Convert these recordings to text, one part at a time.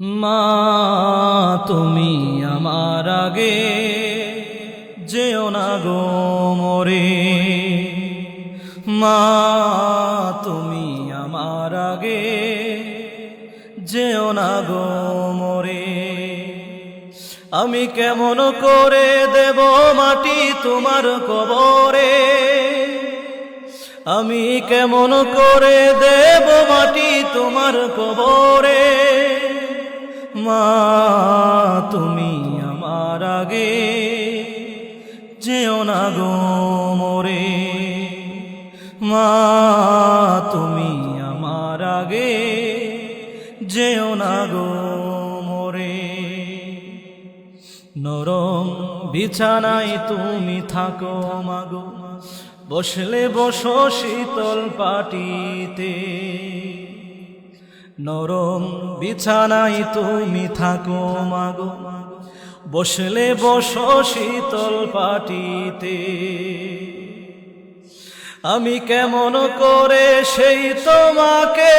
মা তুমি আমার আগে যেও না গো মোরে, মা তুমি আমার আগে যেও না গো মোরে। আমি কেমন করে দেব মাটি তোমার কবরে, আমি কেমন করে দেব মাটি তোমার কবরে। মা তুমি আমার আগে যেও না গো মোরে, মা তুমি আমার আগে যেও না গো মোরে। নরম বিছানায় তুমি থাকো মাগো, বসলে বসো শীতল পাটিতে। নরম বিছানায় তুমি থাকো মাগো, বসলে বসো শীতল পাটিতে। আমি কেমন করে সেই তোমাকে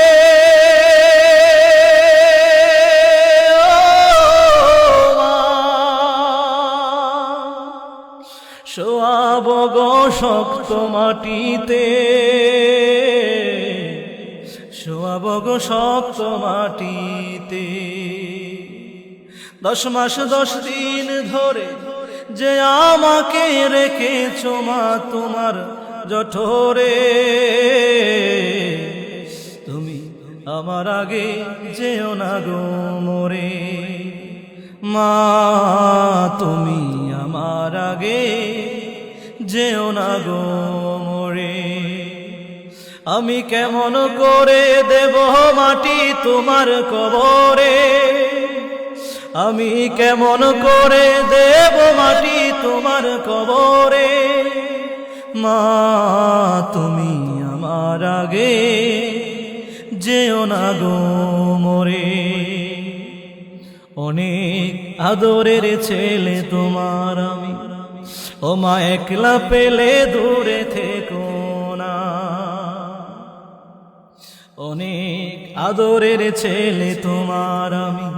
শোয়াব গো শক্ত মাটিতে, শোয়াব গো শক্ত মাটিতে। 10 মাস 10 দিন ধরে যে আমাকে রেখেছো মা তোমার জঠরে, তুমি আমার আগে যেও না গো মোরে, মা তুমি আমার আগে যেও না গো মোরে। আমি কেমন করে দেব মাটি তোমার কবরে, আমি কেমন করে দেব মাটি তোমার কবরে। মা তুমি আমার আগে যেও না গো মোরে। অনেক আদরের ছেলে তোমার আমি, ও মা একলা পেলে দূরে থেকো না। অনেক আদরের ছেলে তোমার আমি,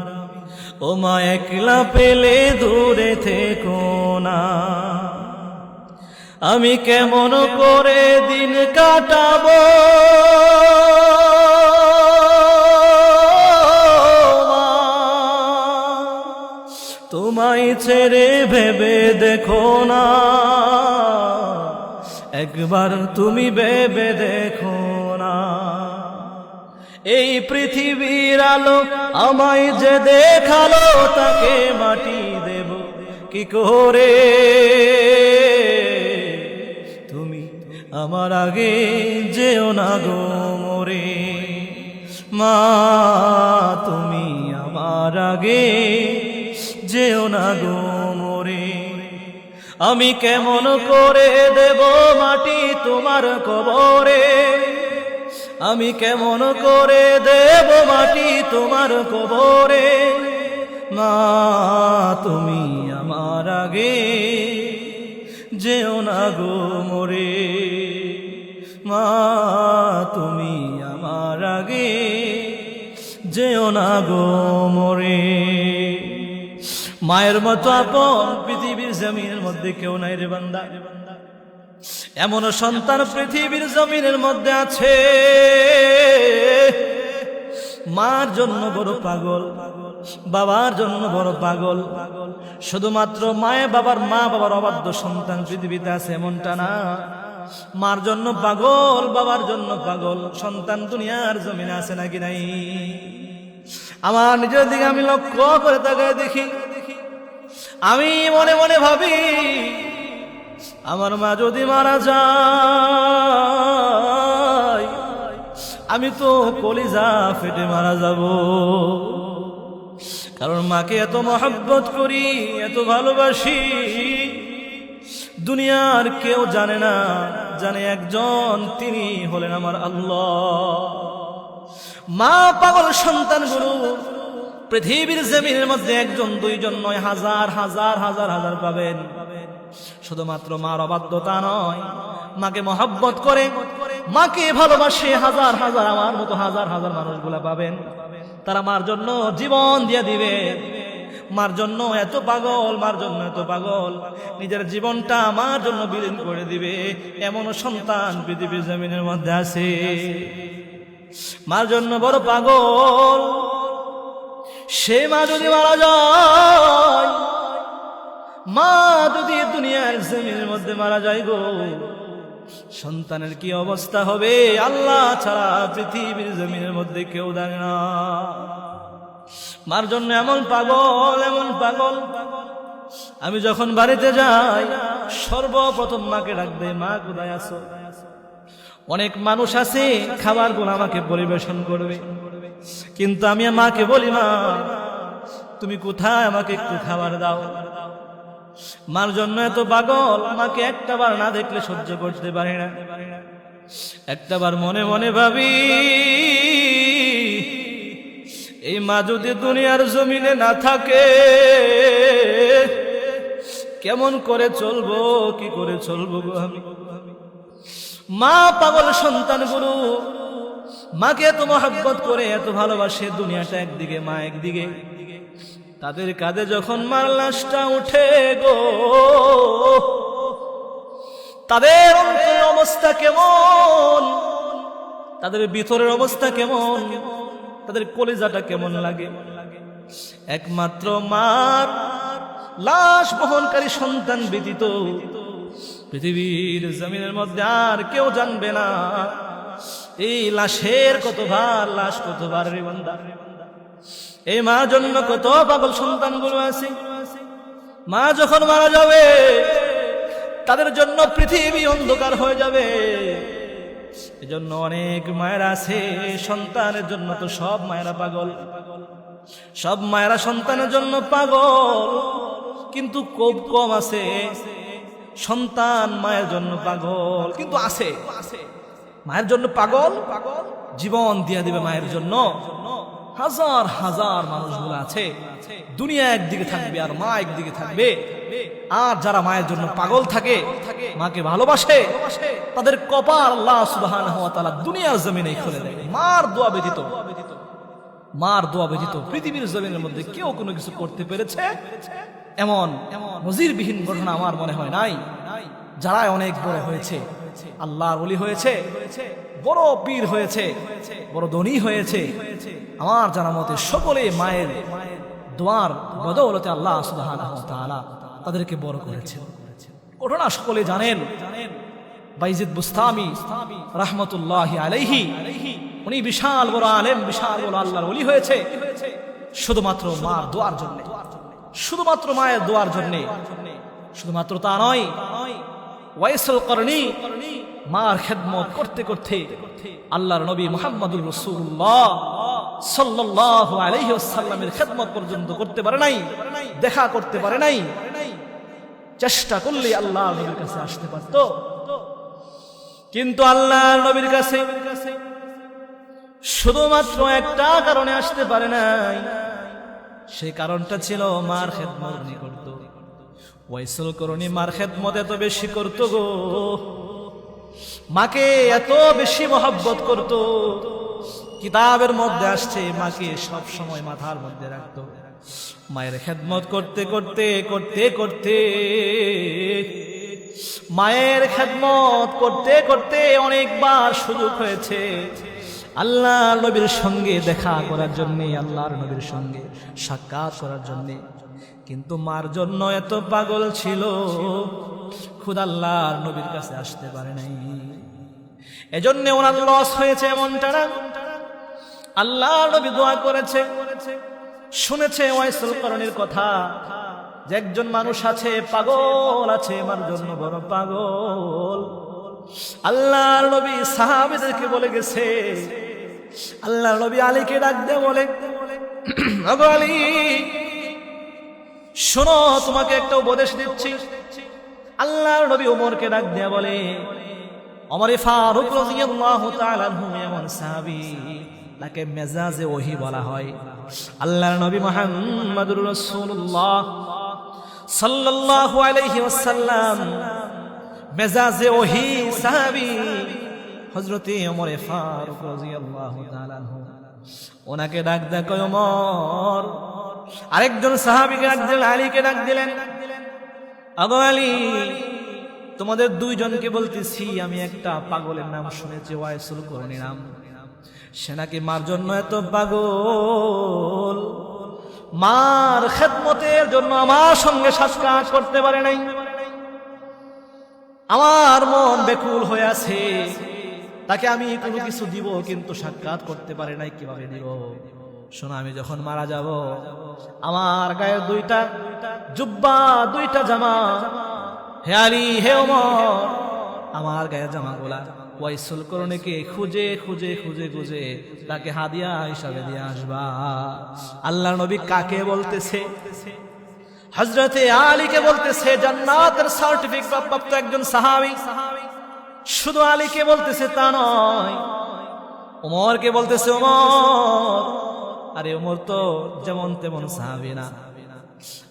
ও মা একলা পেলে দূরে থেকো না। আমি কেমন করে দিন কাটাবো তোমায় ছেড়ে ভেবে দেখো না, একবার তুমি ভেবে দেখো না। এই পৃথিবীর আলো আমায় যে দেখালো, তাকে মাটি দেব কি করে। তুমি আমার আগে যেও না গো মোরে, মা তুমি আমার আগে যেও না গো মোরে। আমি কেমন করে দেব মাটি তোমার কবরে, আমি কেমন করে দেব মাটি তোমার কবরে। মা তুমি আমার আগে যেও না গো মোরে, মা তুমি আমার আগে যেও না গো মোরে। মায়ের মতো আপন পৃথিবীর জমিনের মধ্যে কেউ নাই রে বান্দা। এমন সন্তান পৃথিবীর জমিনের মধ্যে আছে, মার জন্য বড় পাগল, বাবার জন্য বড় পাগল। শুধুমাত্র মা বাবার অবাধ্য সন্তান পৃথিবীতে আছে এমনটা না। মার জন্য পাগল, বাবার জন্য পাগল সন্তান দুনিয়ার জমিনে আছে নাকি নাই? আমার নিজের দিকে আমি লক্ষ্য করে তাকায় দেখি, আমি মনে মনে ভাবি আমার মা যদি মারা যায় আমি তো কলিজা ফেটে মারা যাব। কারণ মাকে এত মহব্বত করি, এত ভালোবাসি, দুনিয়ার কেউ জানে না, জানে একজন, তিনি হলেন আমার আল্লাহ। মা পাগল সন্তানগুলো পৃথিবীর জমিনের মধ্যে একজন দুইজন নয়, হাজার হাজার হাজার হাজার পাবেন। শুধুমাত্র মার অবাধ্যতা নয়, মাকে মহব্বত করে মাকে ভালোবাসে হাজার হাজার, আমার মতো হাজার হাজার মানুষগুলা পাবেন, তারা মার জন্য জীবন দিয়ে দিবে। মার জন্য এত পাগল, মার জন্য এত পাগল, নিজের জীবনটা আমার জন্য বিলীন করে দিবে। এমন সন্তান পৃথিবীর জমিনের মধ্যে আছে, মার জন্য বড় পাগল। সে মা যদি মারা যায়, মা যদি দুনিয়ার জমিনের মধ্যে মারা যায় গো, সন্তানের কি অবস্থা হবে আল্লাহ ছাড়া পৃথিবীর জমিনের মধ্যে কেউ জানে না। মার জন্য এমন পাগল, এমন পাগল। আমি যখন বাড়িতে যাই সর্বপ্রথম মাকে ডাক দেই, মা কোথায় আছো? অনেক মানুষ আছে খাবারগুলো আমাকে পরিবেশন করবে, কিন্তু আমি মাকে বলি, মা তুমি কোথায়, আমাকে একটু খাবার দাও। মার জন্য এত পাগল, মাকে একটাবার না দেখলে সহ্য করতে পারি না। একটাবার মনে মনে ভাবি, এই মা যদি দুনিয়ার জমিনে না থাকে কেমন করে চলবো, কি করে চলবো গো আমি। মা পাগল সন্তান গুরু, মাকে এত মহব্বত করে এত ভালোবাসে, দুনিয়াটা একদিকে মা একদিকে। তাদের কাঁধে যখন মার লাশটা উঠে গো, তাদের অন্তরের অবস্থা কেমন, তাদের ভিতরের অবস্থা কেমন, তাদের কলিজাটা কেমন লাগে। একমাত্র মার লাশ বহনকারী সন্তান ব্যতীত পৃথিবীর জমিনের মধ্যে আর কেউ জানবে না এই লাশের কত ভার, লাশ কত ভার রে বান্দা। এই মা জন্য কত পাগল সন্তানগুলো আছে। মা যখন মারা যাবে তাদের জন্য পৃথিবী অন্ধকার হয়ে যাবে। এজন্য অনেক মায়েরা আছে সন্তানের জন্য, তো সব মায়েরা পাগল, সব মায়েরা সন্তানের জন্য পাগল, কিন্তু খুব কম আছে সন্তান মায়ের জন্য পাগল। কিন্তু আছে মায়ের জন্য পাগল, জীবন দিয়ে দিবে মায়ের জন্য। হাজার হাজার মানুষগুলো আছে, দুনিয়া একদিকে থাকবে আর মা একদিকে থাকবে। আর যারা মায়ের জন্য পাগল থাকে, মাকে ভালোবাসে, তাদের কপাল আল্লাহ সুবহানাহু ওয়া তাআলা দুনিয়ার জমিনে খুলে দেয়। মার দোয়া ব্যতীত, মার দোয়া ব্যতীত পৃথিবীর জমিনের মধ্যে কেউ কোনো কিছু করতে পেরেছে এমন নজিরবিহীন ঘটনা আমার মনে হয় নাই। যারা অনেক বড় হয়েছে, আল্লাহর ওলি হয়েছে, বড় পীর হয়েছে, বড় ধনী হয়েছে, আমার জানা মতে সকলে মায়ের দোয়ার বদৌলতে আল্লাহ সুবহানাহু ওয়া তাআলা তাদেরকে বড় করেছেন। ঘটনা সকলে জানেন। বাইজিদ বুস্তামি রাহমাতুল্লাহি আলাইহি, উনি বিশাল বড় আলেম, বিশাল বড় আল্লাহর ওলি হয়েছে শুধুমাত্র মার দোয়ার জন্য, শুধুমাত্র মায়ের দোয়ার জন্য। শুধুমাত্র তা নয়, ওয়াইসুল করনি মার খেদমত করতে করতে আল্লাহর নবী মুহাম্মদুর রাসূলুল্লাহ সাল্লাল্লাহু আলাইহি ওয়াসাল্লামের খেদমত পর্যন্ত করতে পারে নাই, দেখা করতে পারে নাই। চেষ্টা করলে আল্লাহর নবীর কাছে আসতে পারত, কিন্তু আল্লাহর নবীর কাছে শুধুমাত্র একটা কারণে আসতে পারে নাই। সেই কারণটা ছিল মার খেদমত উনি করত। ওয়াইসুল করনি মার খেদমত এত বেশি করত গো, মাকে এত বেশি মহব্বত করত। কিতাবের মধ্যে আসছে মাকে সব সময় মাথার মধ্যে রাখত। মায়ের খেদমত করতে করতে করতে করতে মায়ের খেদমত করতে করতে অনেকবার সুযোগ হয়েছে আল্লাহ নবীর সঙ্গে দেখা করার জন্য, আল্লাহর নবীর সঙ্গে সাক্ষাৎ করার জন্য, কিন্তু মার জন্য এত পাগল ছিল খুদ আল্লাহর নবীর কাছে আসতে পারে নাই। এজন্য ওনার লস হয়েছে এমনটা না। আল্লাহর নবী দোয়া করেছে, শুনেছে ওয়াইসুল করনির কথা যে একজন মানুষ আছে পাগল আছে, মার জন্য বড় পাগল। আল্লাহর নবী সাহাবীদেরকে বলে গেছে, আল্লাহর নবী আলীকে ডাক দিয়ে বলে, ওগো আলী শোনো, তোমাকে একটা উপদেশ দিচ্ছি। আল্লাহর নবী ওমরকে ডাক দিয়ে বলে, ওমর ফারুক রাদিয়াল্লাহু তাআলা আনহু এমন সাহাবী, তাকে মেজাজে ওহী বলা হয়। আল্লাহর নবী মুহাম্মদুর রাসূলুল্লাহ সাল্লাল্লাহু আলাইহি ওয়াসাল্লাম মেজাজে ওহী সাহাবী, হযরতে ওমর ফারুক রাদিয়াল্লাহু তাআলা আনহু ওনাকে ডাক দেয়, কয় ওমর। আরেকজন সাহাবীকে ডাক দিলেন, আলীকে ডাক দিলেন, আবু আলী, তোমাদের দুইজনকে বলতেছি, আমি একটা পাগলের নাম শুনেছি, ওয়াইসুল করনি নাম। সে নাকি মার জন্য এত পাগল, মার খেদমতের জন্য আমার সঙ্গে সাক্ষাৎ করতে পারে নাই। আমার মন বেকুল হয়ে আছে, তাকে আমি কোনো কিছু দিব কিন্তু সাক্ষাৎ করতে পারে নাই, কিভাবে দিব? শোনো, আমি যখন মারা যাব, আমার গায়ে দুইটা জুব্বা, দুইটা জামা, হে আলী, হে ওমর, আমার গায়ে জামাগুলা ওয়াইসুল করণীকে খুঁজে খুঁজে খুঁজে খুঁজে তাকে হাদিয়া হিসাবে দিয়ে আসবা। আল্লাহর নবী কাকে বলতেছে? হযরতে আলীকে বলতেছে, জান্নাতের সার্টিফিকেট প্রাপ্ত একজন সাহাবী। শুধু আলীকে বলতেছে তা নয়, ওমরকে বলতেছে, ওমর। আরে ওমর তো যেমন তেমন সাহাবী না,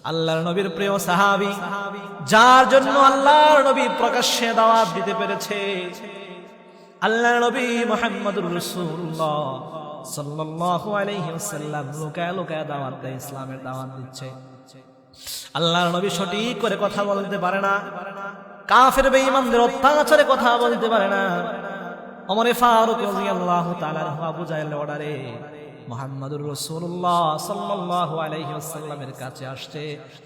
আল্লাহর নবীর প্রিয় সাহাবী, যার জন্য আল্লাহর নবী প্রকাশ্যে দাওয়াত দিতে পেরেছে। আল্লাহর নবী মুহাম্মদুর রাসূলুল্লাহ সাল্লাল্লাহু আলাইহি ওয়াসাল্লাম লুকায় লুকায় দাওয়াত দেয়, ইসলামের দাওয়াত দিচ্ছে। আল্লাহর নবী সঠিক করে কথা বলতে পারে না, কাফের বেঈমানদের অত্যাচারে কথা বলতে পারে না। ওমর ফারুক রাদিয়াল্লাহু তাআলা আবু জাহেলের অর্ডারে মুহাম্মদুর রাসূলুল্লাহ সাল্লাল্লাহু আলাইহি ওয়াসাল্লামের কাছে আসছে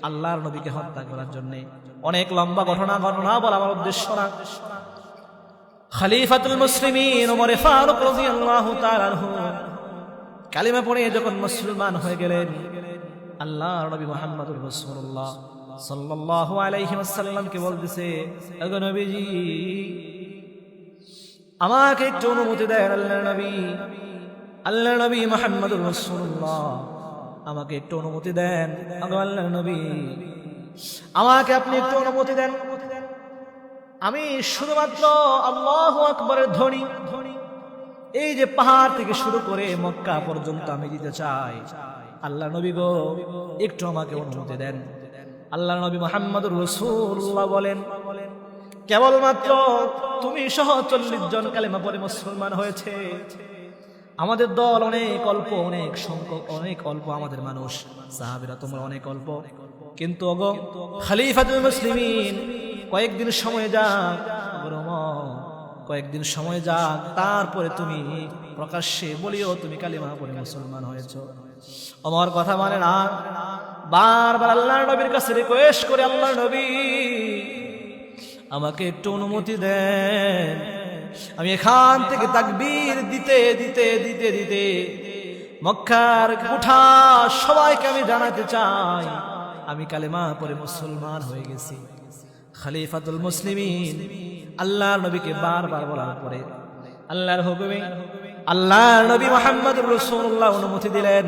আল্লাহর নবীকে হত্যা করার জন্য। অনেক লম্বা ঘটনা বলা আমার উদ্দেশ্য না। খলিফাতুল মুসলিমিন ওমর ফারুক রাদিয়াল্লাহু তাআলা কালিমা পড়ে যখন মুসলমান হয়ে গেলেন, আল্লাহর নবী মুহাম্মদুর রাসূলুল্লাহ সাল্লাল্লাহু আলাইহি ওয়াসাল্লামকে বলতেছে, ওগো নবীজি, আমাকে একটু অনুমতি দেন। আল্লাহর নবী মুহাম্মদুর রাসূলুল্লাহ, আমাকে একটু অনুমতি দেন। ওগো আল্লাহর নবী, আমাকে আপনি একটু অনুমতি দেন, আমি শুধুমাত্র আল্লাহু আকবারের ধ্বনি এই যে পাহাড় থেকে শুরু করে মক্কা পর্যন্ত আমি দিতে চাই। আল্লাহর নবী গো, একটু আমাকে অনুমতি দেন। আল্লাহর নবী মুহাম্মদুর রাসূলুল্লাহ বলেন, কেবলমাত্র তুমি সহ 40 জন কালেমা পড়ে মুসলমান হয়েছে। আমাদের দল অনেক অল্প, অনেক সংখ্যক, অনেক অল্প আমাদের মানুষ, সাহাবীরা তোমরা অনেক অল্প, কিন্তু ওগো খলিফাতুল মুসলিমিন, কয়েকদিন সময় যাক, কয়েকদিন সময় যাক, তারপরে তুমি প্রকাশ্যে বলিও তুমি কালিমা পড়ে মুসলমান হয়েছো। ওমর কথা মানে না, বারবার আল্লাহর নবীর কাছে রিকোয়েস্ট করে, আল্লাহর নবী আমাকে একটু অনুমতি দেন, আমি এখান থেকে তাকবীর দিতে দিতে দিতে দিতে মক্কার কোঠা সবাইকে আমি জানাতে চাই আমি কালেমা পড়ে মুসলমান হয়ে গেছি। খলিফাতুল মুসলিমিন আল্লাহর নবীকে বারবার বলার পরে আল্লাহর হুকুমে আল্লাহর নবী মুহাম্মদুর রাসূলুল্লাহ অনুমতি দিলেন।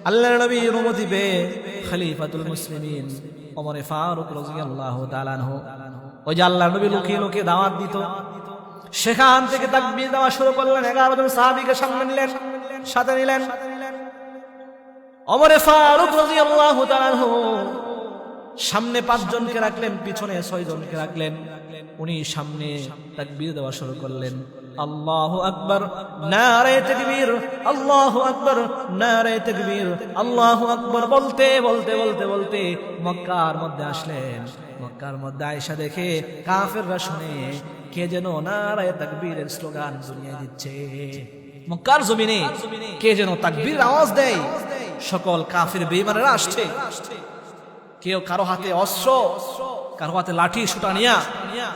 আল্লাহর নবী অনুমতি পেয়ে খলিফাতুল মুসলিমিন ওমর ফারুক রাদিয়াল্লাহু তাআলা আনহু, ওই যে আল্লাহর নবী লুকিয়ে লুকিয়ে দাওয়াত দিত, সেখান থেকে তাকবীর দেওয়া শুরু করলেন। 11 জন সাহাবীকে সামনে নিলেন, সাথে নিলেন। ওমর ফারুক রাদিয়াল্লাহু তাআলা আনহু সামনে 5 জনকে রাখলেন, পিছনে 6 জনকে রাখলেন। উনি সামনে তাকবীর দেওয়া শুরু করলেন, আল্লাহু আকবার, নারে তাকবীর, আল্লাহু আকবার, নারে তাকবীর, আল্লাহু আকবার বলতে বলতে বলতে বলতে মক্কার মধ্যে আসলেন। মক্কার মধ্যে আয়েশা দেখে কাফেররা শুনে কে যেন নারে তাকবীরের স্লোগান শুনিয়ে দিচ্ছে। মক্কার জমিনে কে যেন তাকবীর আওয়াজ দেয়, সকল কাফের বেঈমানেরা আসছে। কেউ কারো হাতে অস্ত্র, কারো হাতে লাঠি সুটা নিয়া,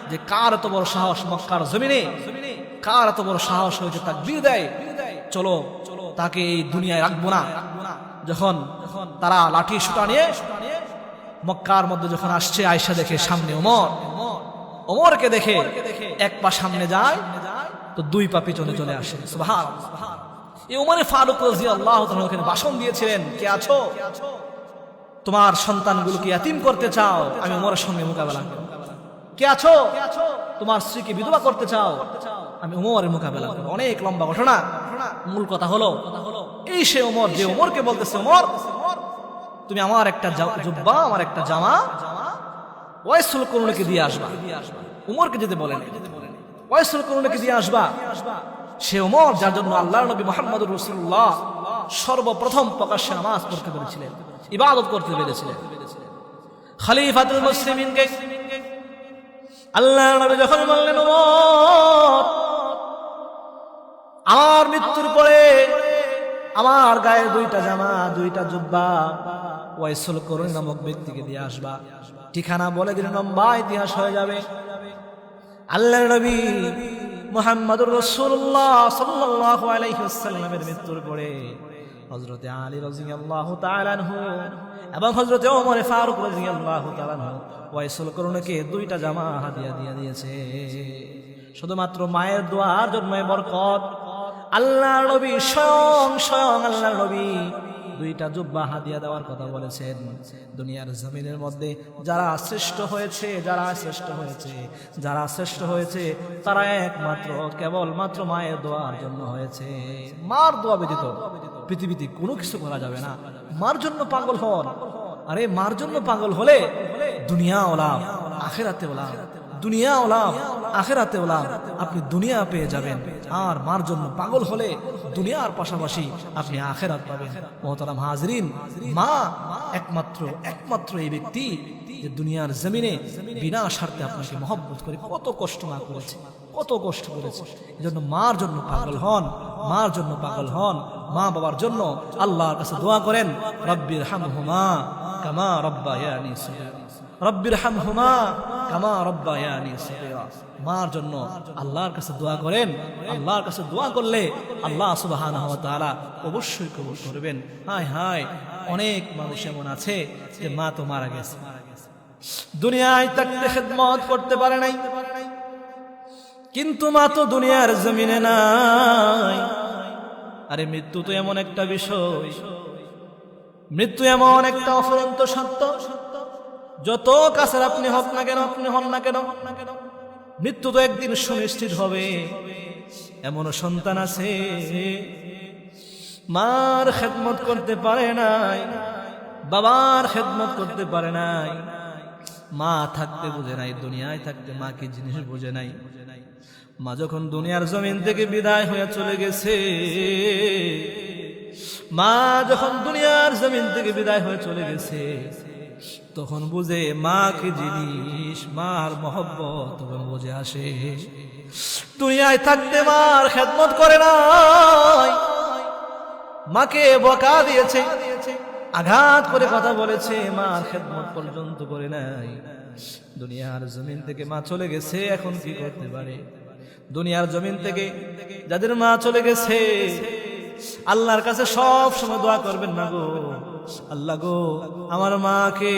যে কার এত বড় সাহস মক্কার জমিনে, কার এত বড় সাহস হয়েছে তাকবীর দেয়, চলো তাকে এই দুনিয়ায় রাখবো না। যখন তারা লাঠি সুটা নিয়ে মক্কার মধ্যে যখন আসছে, আয়েশা দেখে সামনে ওমর, ওমরকে দেখে এক পা সামনে যায় তো 2 পা পিছনে চলে আসে। সুবহানাল্লাহ। এই ওমর ফারুক রাদিয়াল্লাহু তাআলা ওখানে ভাষণ দিয়েছিলেন, কে আছো, তোমার সন্তানগুলোকে ইয়াতীম করতে চাও, আমি ওমরের সঙ্গে মোকাবেলা করব। কে আছো, তোমার স্ত্রীকে বিধবা করতে চাও, আমি ওমরের মোকাবেলা করব। অনেক লম্বা ঘটনা। মূল কথা হলো এই সে ওমর, যে ওমরকে বলতেছে, ওমর তুমি আমার একটা জুব্বা, আমার একটা জামা ওয়াইসুল করুণীকে দিয়ে আসবা। ওমরকে যেতে বলেন, ওয়াইসুল করুণকে দিয়ে আসবা। সে ওমর যার জন্য আল্লাহর নবী মুহাম্মদুর রাসূলুল্লাহ সর্বপ্রথম প্রকাশ্যে নামাজ পড়তে পেরেছিলেন, ইবাদত করতে পেরেছিলেন। খলিফাতুল মুসলিমিনকে আল্লাহর নবী যখন বললেন, ওমর আমার মৃত্যুর পরে আমার গায়ে দুইটা জামা, দুইটা জুব্বা ওয়াইসুল করুন নামক ব্যক্তিকে দিয়ে আসবা। ঠিকানা বলে দিলেন, লম্বা ইতিহাস হয়ে যাবে। আল্লাহর নবী মুহাম্মদুর রাসূলুল্লাহ সাল্লাল্লাহু আলাইহি ওয়াসাল্লামের মৃত্যুর পরে হযরতে আলী রাদিয়াল্লাহু তাআলা আনহু এবং হযরতে ওমর ফারুক রাদিয়াল্লাহু তাআলা আনহু ওয়াইসুল করুনকে দুইটা জামা হাদিয়া দিয়ে দিয়েছে। শুধুমাত্র মায়ের দোয়ার জন্য বরকত। আল্লাহর নবী স্বয়ং আল্লাহর নবী দুইটা জুব্বা হাদিয়া দেওয়ার কথা বলেছেন। দুনিয়ার জমিনের মধ্যে যারা শ্রেষ্ঠ হয়েছে তারা একমাত্র কেবলমাত্র মায়ের দোয়ার জন্য হয়েছে। মার দোয়া ব্যতীত পৃথিবীতে কোনো কিছু করা যাবে না। মার জন্য পাগল হন। আরে মার জন্য পাগল হলে দুনিয়া ওলাম আখিরাতে ওলাম, দুনিয়া ওলাম আখিরাতে ওলাম, আপনি দুনিয়া পেয়ে যাবেন। আর মার জন্য পাগল হলে দুনিয়ার পাশাপাশি আপনি আখিরাত পাবেন। মোহতারাম হাজরিন, মা একমাত্র এই ব্যক্তি যে দুনিয়ার জমিনে বিনা স্বার্থে আপনাকে মহব্বত করে কত কষ্ট মা করেছে, কত কষ্ট করেছে। এজন্য মার জন্য পাগল হন, মার জন্য পাগল হন। মা বাবার জন্য আল্লাহর কাছে দোয়া করেন, রব্বির হামহুমা কামা রব্বায়ানি সগীরা, রব্বির হামহুমা কামা রব্বায়ানি সগীরা। মার জন্য আল্লাহর কাছে দোয়া করেন। আল্লাহর কাছে দোয়া করলে আল্লাহ সুবহানাহু ওয়া তাআলা অবশ্যই কবুল করবেন। হায় হায়, অনেক মানুষ এমন আছে যে মা তো মারা গেছে, দুনিয়ায় থাকতে খিদমত করতে পারে নাই, কিন্তু মা তো দুনিয়ার জমিনে নাই। আরে মৃত্যু তো এমন একটা বিষয়, মৃত্যু এমন একটা অফুরন্ত সত্য, যত কাছের আপনি হন না কেন মৃত্যু তো একদিন সুনিশ্চিত হবে। এমন সন্তান আছে মার খেদমত করতে পারে নাই, বাবার খেদমত করতে পারে নাই, মা থাকতে বুঝে নাই, দুনিয়ায় থাকতে মা কি জিনিস বুঝে নাই। মা যখন দুনিয়ার জমিন থেকে বিদায় হয়ে চলে গেছে, মা যখন দুনিয়ার জমিন থেকে বিদায় হয়ে চলে গেছে, তখন বুঝে মা কি জিনিস, মার মহব্বত তখন বুঝে আসে। দুনিয়ায় থাকতে মার খেদমত করে নাই, মাকে বকা দিয়েছে, আঘাত করে কথা বলেছে, মার খেদমত পর্যন্ত করে নাই। দুনিয়ার জমিন থেকে মা চলে গেছে, এখন কি করতে পারে? দুনিয়ার জমিন থেকে যাদের মা চলে গেছে আল্লাহর কাছে সব সময় দোয়া করবেন না গো, আল্লাহ গো আমার মাকে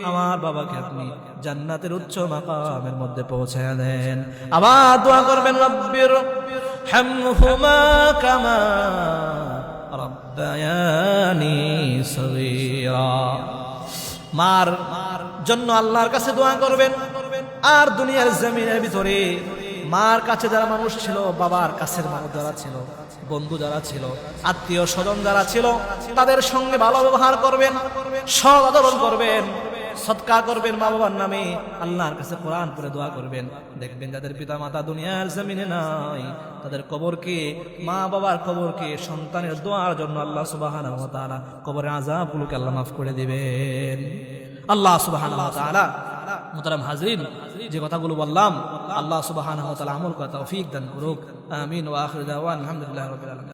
আমার বাবাকে আপনি জান্নাতের উচ্চ মাকামের মধ্যে পৌঁছায়া দেন। আবার দোয়া করবেন, রব্বির হামহুমা কামা রব্বায়ানি সগীরা। মার জন্য আল্লাহর কাছে দোয়া করবেন। আর দুনিয়ার জমিনের ভিতরে মার কাছে যারা মানুষ ছিল, বাবার কাছের মানুষ যারা ছিল, বন্ধু যারা ছিল, আত্মীয় স্বজন যারা ছিল, তাদের সঙ্গে ভালো ব্যবহার করবেন, সৎ আচরণ করবেন, সদকা করবেন মা বাবার নামে, আল্লাহর কাছে কোরআন পড়ে দোয়া করবেন। দেখবেন যাদের পিতা মাতা দুনিয়ার জমিনে নাই, তাদের কবরকে, মা বাবার কবরকে সন্তানের দোয়ার জন্য আল্লাহ সুবহানাহু ওয়া তাআলা কবরের আযাবগুলোকে আল্লাহ মাফ করে দিবেন। আল্লাহ সুবহানাহু ওয়া তাআলা মুহতারাম হাজরিন, যে কথাগুলো বললাম আল্লাহ সুবহানাহু ওয়া তাআলা আমল করার তৌফিক দান করুক। আমিন ওয়া আখিরু দাওয়ানা আলহামদুলিল্লাহি রাব্বিল আলামিন।